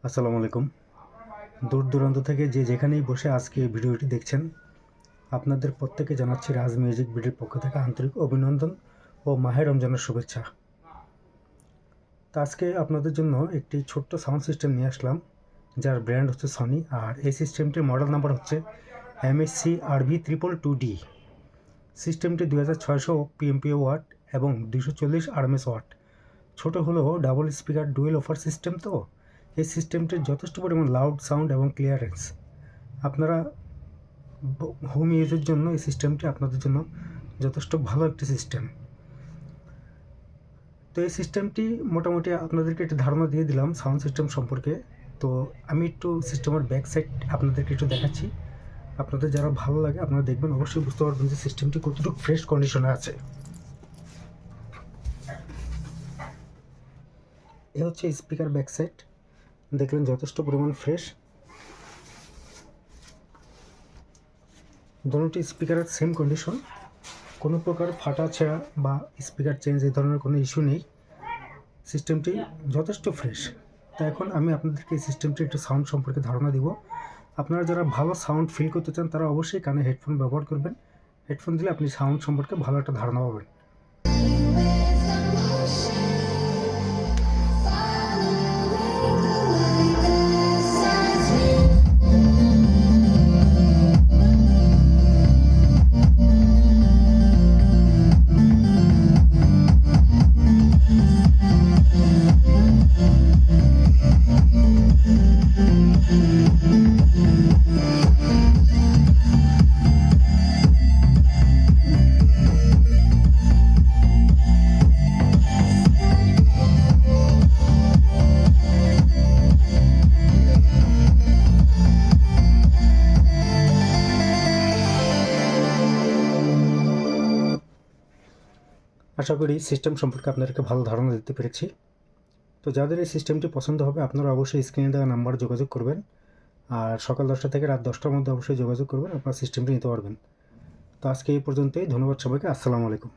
আসসালামু আলাইকুম। দূর দূরান্ত থেকে যে যেখানেই বসে আজকে এই ভিডিওটি দেখছেন, আপনাদের প্রত্যেকে জানাচ্ছি রাজ মিউজিক বিডির পক্ষ থেকে আন্তরিক অভিনন্দন ও মাহে রমজানের শুভেচ্ছা। তো আজকে আপনাদের জন্য একটি ছোট্ট সাউন্ড সিস্টেম নিয়ে আসলাম, যার ব্র্যান্ড হচ্ছে সনি, আর এই সিস্টেমটির মডেল নাম্বার হচ্ছে MHC RV222D। সিস্টেমটি 2600 PMPA ওয়াট এবং 240 RMS ওয়াট। ছোট হলেও double speaker dual woofer system, তো এই সিস্টেমটির যথেষ্ট পরিমাণ লাউড সাউন্ড এবং ক্লিয়ারেন্স। আপনারা হোম ইউজের জন্য এই সিস্টেমটি আপনাদের জন্য যথেষ্ট ভালো একটি সিস্টেম। তো এই সিস্টেমটি মোটামুটি আপনাদেরকে একটু ধারণা দিয়ে দিলাম সাউন্ড সিস্টেম সম্পর্কে। তো আমি একটু সিস্টেমের ব্যাক সাইড আপনাদেরকে একটু দেখাচ্ছি। আপনাদের যারা ভালো লাগে আপনারা দেখবেন, অবশ্যই বুঝতে পারবেন যে সিস্টেমটি কতটুকু ফ্রেশ কন্ডিশনে আছে। এ হচ্ছে স্পিকার ব্যাক সাইড, দেখলেন যথেষ্ট পরিমাণ ফ্রেশ। দুটি স্পিকারের সেম কন্ডিশন, কোনো প্রকার ফাটা ছেঁড়া বা স্পিকার চেঞ্জ এই ধরনের কোনো ইস্যু নেই। সিস্টেমটি যথেষ্ট ফ্রেশ। তো এখন আমি আপনাদেরকে এই সিস্টেমটির একটু সাউন্ড সম্পর্কে ধারণা দিব। আপনারা যারা ভালো সাউন্ড ফিল করতে চান তারা অবশ্যই কানে হেডফোন ব্যবহার করবেন। হেডফোন দিলে আপনি সাউন্ড সম্পর্কে ভালো একটা ধারণা পাবেন। আশা করি সিস্টেম সম্পর্কে আপনাদেরকে ভালো ধারণা দিতে পেরেছি। তো যাদের এই সিস্টেমটি পছন্দ হবে আপনারা অবশ্যই স্ক্রিনে দেওয়া নাম্বারে যোগাযোগ করবেন, আর সকাল 10টা থেকে রাত 10টার মধ্যে অবশ্যই যোগাযোগ করবেন, আপনারা সিস্টেমটি নিতে পারবেন। তো আজকে এই পর্যন্তই। ধন্যবাদ সবাইকে। আসসালামু আলাইকুম।